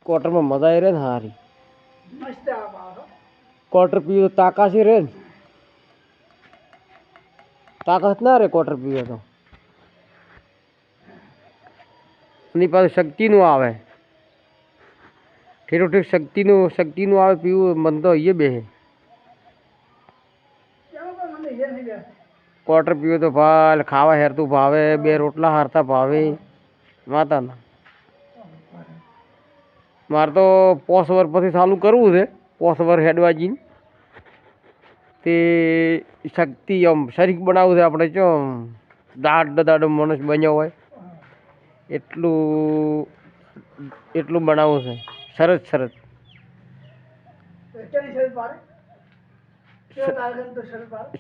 quarter में मजा आई रे हारी क्वार्टर पीओ ताकाशी रे ताकत ना रे क्वार्टर पीओ तो नहीं पास शक्ति नु आवे ठेरो ठेक शक्ति नु आवे पीओ मन तो ये बे क्वार्टर पीओ तो फाल खावा हेर तू भावे बे रोटला हारता भावे माता ना मार तो 5 वर पछी चालू करवू छे 5 वर हेडवा जीन ते शक्ति आम शरीर बनावू छे आपणे जो दाड़ मनुष्य बन्यो होय एटलू एटलू बनावू छे सरस सरस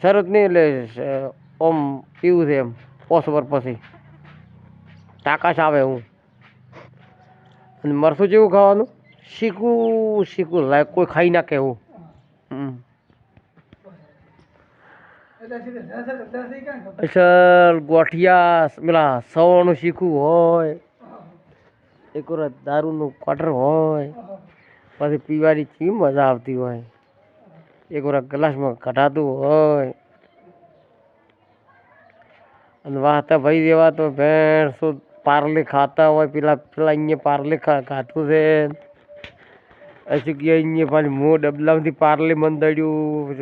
शरत नहीं એટલે ઓમ પીવું છે એમ 5 वर પછી તાકાશ આવે હું અને મરસું જેવું ખાવાનું શીખું શીખું લાયક કોઈ ખાઈ નાખે એવું અસલ ગોઠિયા પેલા સવારનું શીખું હોય એક વખત દારૂનું ક્વાર્ટર હોય પછી પીવાની કેવી મજા આવતી હોય એક વખત ગ્લાસમાં કઢાતું હોય અને વાહતા ભાઈ જેવા તો ભેંસો पार्ले खाता हो पेला पेला अँ पार्ले खातू से अशुकिया अँ पाली मुँह डबला में पार्ले मन दड़ू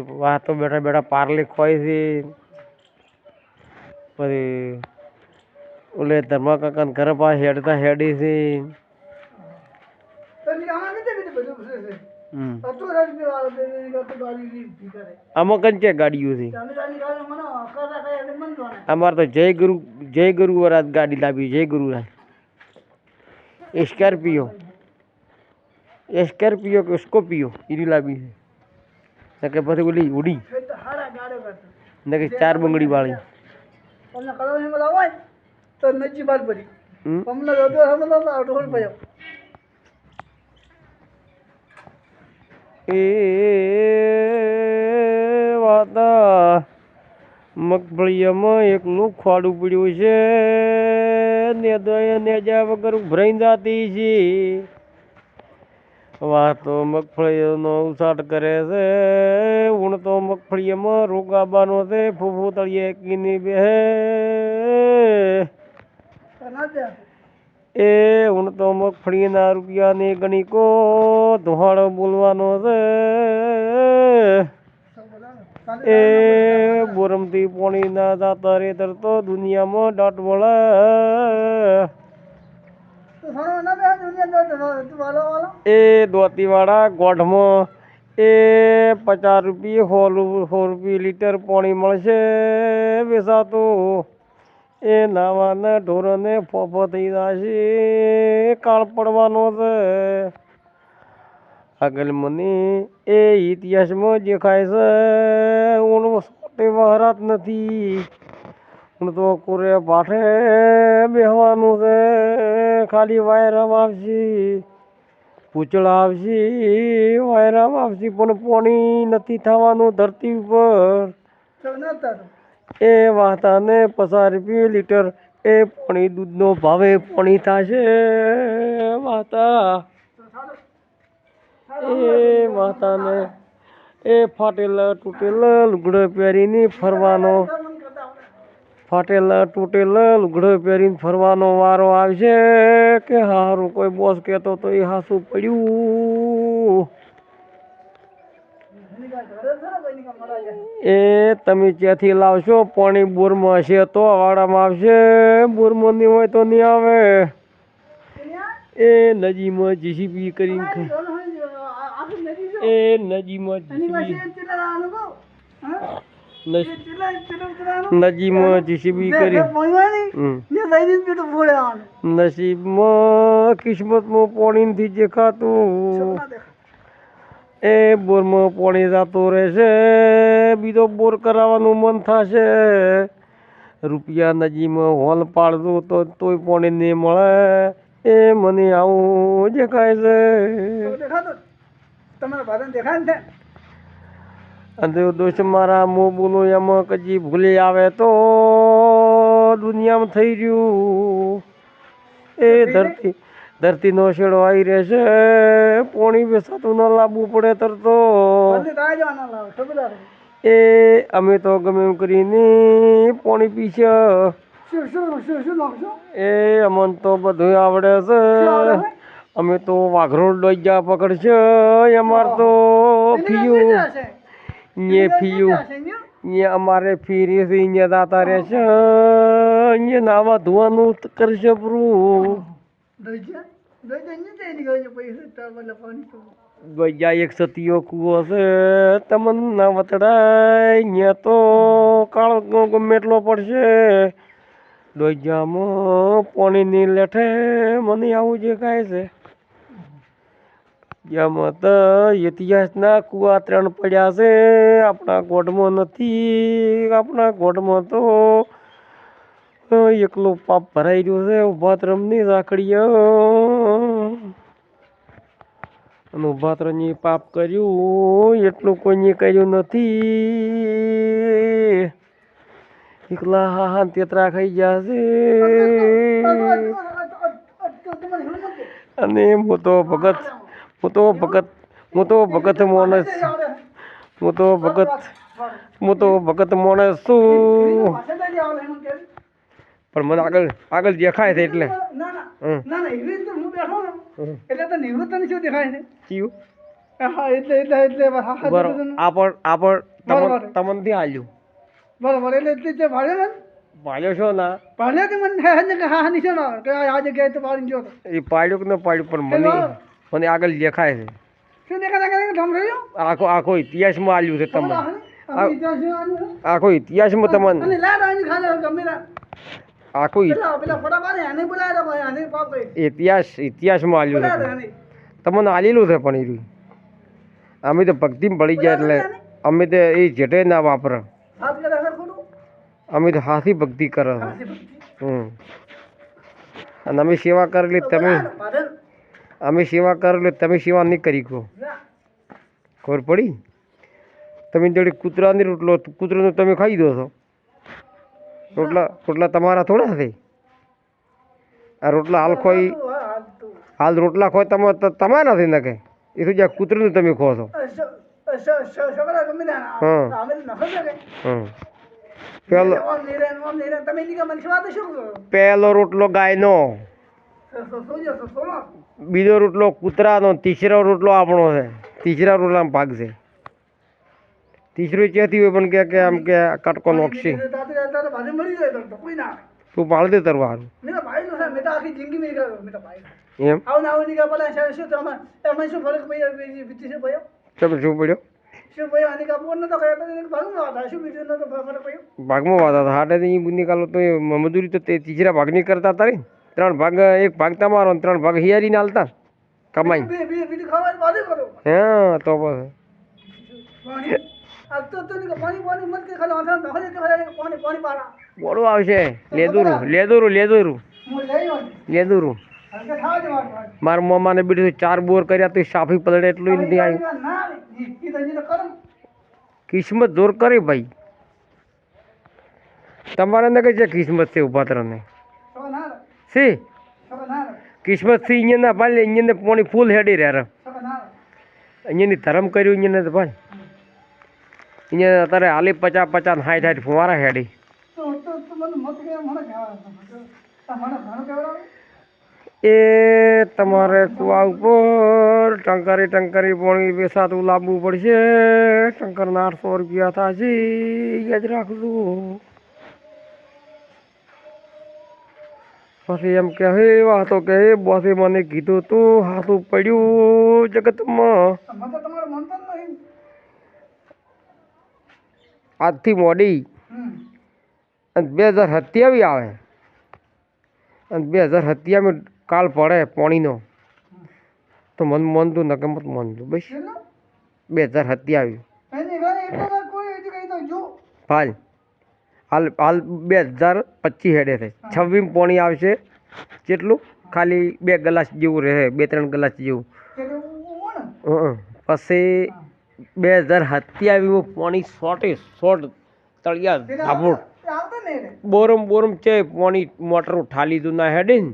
वहाँ तो बैठा बैठा पार्ले खोए से परी ओले धर्मा काका घर पास हेडता हेडी से आम कंचे गाड़ियों से अमार तो जय गुरु वाला गाड़ी लावी जय गुरु स्कॉर्पियो स्कॉर्पियो के स्कॉर्पियो इरी लावी है के પછી ઓલી ઉડી ને કે 4 બંગડી વાળી તમને કલોની માં લાવાય તો નજી બાદ પડી તમને જોતો હમલો ઢોલ પડ્યો ए वाता मगफळिया में एकलू खाड़ू पड़ू है नेजा वगर उभराई जाती है वहाँ तो मगफळिया नो उसाट करे से उन तो मगफळिया में रोगाबानो से फूफू तड़िए कीनी बे ए हूँ तो मगफड़ी ना रुपया ने गणी को धुआड़ो बोलवानो से ए बोरम थी पानी ना जाता रे तर तो दुनिया में डाट बोला ए दोती वाला गोठ में ए 50 रुपये 100 रुपये लीटर पानी मळशे बेसा तो ए नावाना ढोरने फोफो थी जाशे काळ पड़वानो छे આગળ મને એ ઇતિહાસમાં દેખાય છે હું સોટે વહરાત નથી હું તો કોરે પાઠે બેહવાનું છે ખાલી વાયરામ આવશે પૂચળા આવશે વાયરામ આવશે પણ પાણી નથી થવાનું ધરતી ઉપર ए वाता ने 50 रुपये लीटर ए पानी दूध नो भावे पानी थाशे वाता ए वाता ने ए फाटेला तूटेला लुगड़ो पेरीने फरवानो फाटेला तूटेला लुगड़ो पेरीने फरवानो वारो आवशे के हारू कोई बोस कहतो तो ए हासू पड्यू ए तमे क्यांथी लावशो पाणी बोर में हशे तो वाड़ामां आवशे बोर में नहीं होय तो नहीं आवे ए नदी में जीसीबी करीन ए नदी में नदी में जीसीबी करी नसीब में किस्मत में पाणी थी देखातुं ए बोर में पानी जातो रहेशे बीजो बोर करावानुं मन थशे रुपया नजी में होल पाड़ दो तो तोय पानी नहीं मळे ए मने आवुं देखाय छे तमारा भादन देखाय छे अंदर दोस्त मारा मो बोलो एम कजी भूले आवे तो दुनिया में थई रह्यु ए ધરતીનો શેડો આવી રહેશે પોણી બેસાતું ન લાવવું પડે તરતો એ અમે તો ગમે એમ કરીને પોણી પીશે એ અમને તો બધું આવડે છે અમે તો વાઘરો ડોજા પકડશે અમાર તો ફીયું ને ફીયું ને અમારે ફીરી છે અહીંયા દાતા રહેશે અહીંયા નાવા ધોવાનું કરશે પૂરું ડોજા એક સતીયો કૂવો છે તમને ના વતડાય અહીંયા તો કાળો ગમે એટલો પડશે ડોજામાં પાણીની લેઠે મને આવું જે કાંઈ છે જેમાં તો ઇતિહાસના કૂવા 3 પડ્યા છે આપણા ગોઠમાં નથી આપણા ગોઠમાં તો એકલો પાપ ભરાઈ રહ્યો છે ઉભાત્રમની રાખડીઓ અને ઉભાત્રની પાપ કર્યું એટલું કોઈને કર્યું નથી એકલા હા તેતરા ખાઈ ગયા છે અને હું તો ભગત માણસ માણસ છું પણ મને આગળ દેખાય છે એટલે તમને હાલ્યું બરાબર એટલે જે પાડ્યો છો ના પાડ્યો મને હા નિશો ના કે આ જગ્યાએ તો પાડી ગયો એ પાડ્યો કે ન પાડ્યું પણ મને આગળ દેખાય છે શું દેખાય ઢમ રહ્યો આખો ઇતિહાસમાં આલ્યું છે તમને આખો ઇતિહાસમાં તમને આખો ઇતિહાસમાં આલ્યું છે તમને આલેલું છે પણ એ અમે તો ભક્તિમાં પડી ગયા એટલે અમે તો એ જેટે ના વાપરે અમે તો હાથી ભક્તિ કરે અને અમે સેવા કરેલી અમે સેવા કરેલી તમે સેવા નહીં કરી કહો ખબર પડી તમે જોડે કૂતરાની રોટલો કૂતરાનો તમે ખાઈ દો છો રોટલા તમારા થોડા છે આ રોટલા હાલ રોટલા ખોય તમારા નથી નાખે એ તો જ્યાં કૂતરાનું તમે ખો છો પહેલો રોટલો ગાયનો બીજો રોટલો કૂતરાનો ત્રીજો રોટલો આપણો છે ત્રીજા રોટલામાં ભાગ છે ત્રીજો ક્યાંથી હોય પણ કે આમ કે કટકો નોખશે તું પાળ દે તરવાનું એમ તમે શું પડ્યો ભાગમાં વાત હતા હાટે નિકાલો તો મજૂરી તો તે ત્રીજા ભાગની કરતા હતા ને 3 ભાગ એક ભાગ તમારો 3 ભાગ હિયારીને હાલતા કમાઈ હા તો બોડું આવશે લેદુરું મારા મમ્માને બીજું 4 બોર કર્યા તો સાફી પલડે એટલું નથી આવ્યું કિસ્મત જોર કરે ભાઈ તમારે ને કઈ છે કિસ્મત છે ઉભાત્રને છે કિસ્મત થી અહીંયા ના ભાઈ અહીંયા પોણી ફૂલ હેડી રહ્યા અહીંયાની ધર્મ કર્યું અહીંયા તો ભાઈ અહીંયા અત્યારે હાલી 50 60 ફુવારા હેડી એ તમારે કુવા ઉપર ટંકારી પોણી બેસાતું લાવવું પડશે ટંકરના 800 રૂપિયા થશે યાદ રાખજો પછી એમ કે હે વાતો કે બોસે મને કીધું તું હાથું પડ્યું જગતમાં આજથી મોડી અને 2027 આવે અને 2027 કાલ પડે પોણીનો તો મન મનતું ન કે મત મનતું બસ 2027 હાલ 2025 હેડે છે 26 પોણી આવશે જેટલું ખાલી 2 ગ્લાસ જેવું રહે 2-3 ગ્લાસ જેવું પછી 2027 પોણી શોર્ટ તળિયા ધાબોડ બોરમ છે પોણી મોટર ઉઠા લીધું ના હેડે ને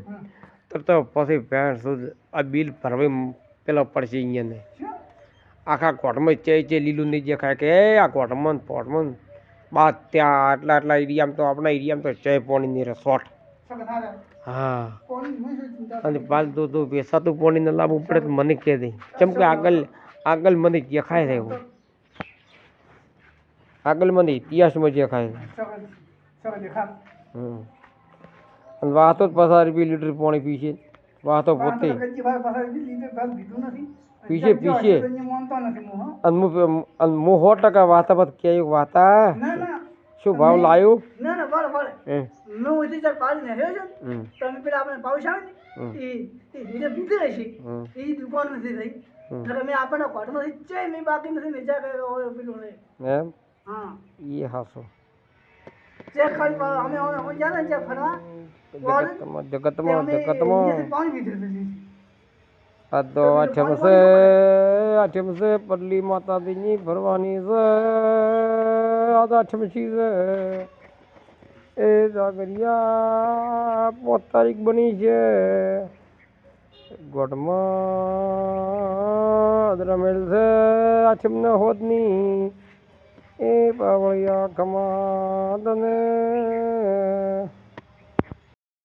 તો નકર તો પછી ભેણ સુધ આ બિલ ભરવા પેલા પડશે અહીંયા આખા કોટમાં ચે લીલું નહીં દેખાય કે આ કોટમાં પોટમાં બા ત્યાં આટલા એરિયામાં તો આપણા એરિયામાં તો ચે પાણી નહીં રસોટ હા અને પાલ તો બેસાતું પાણી ન લાવવું પડે તો મને કહે દે કેમ કે આગળ મને દેખાય છે એવું આગળ મને ઇતિહાસમાં દેખાય છે અને વાતો જ પચાસ રૂપિયા લીટર પાણી પીશે વાતો પોતે પીશે અને હું 100% વાતા બાદ કે વાતા શું ભાવ લાવ્યો તમે પેલા આપણે પાઉસ આવે ને એ બીજે હશે એ દુકાન નથી થઈ મેં આપણને કોટમાંથી છે મેં બાકી નથી નીચા પેલું એમ હા એ હાસો ચેક ખાલી અમે જાણે ચેક ફરવા જગતમાં પાણી પીધું આ તો આઠમ છે પડલી માતાજીની ભરવાની છે આ તો આઠમ છે એ જાગરિયા 5 તારીખ બની છે ગોઠમાં રમેલ છે આઠમના હોદની એ પાવળિયા કમા તને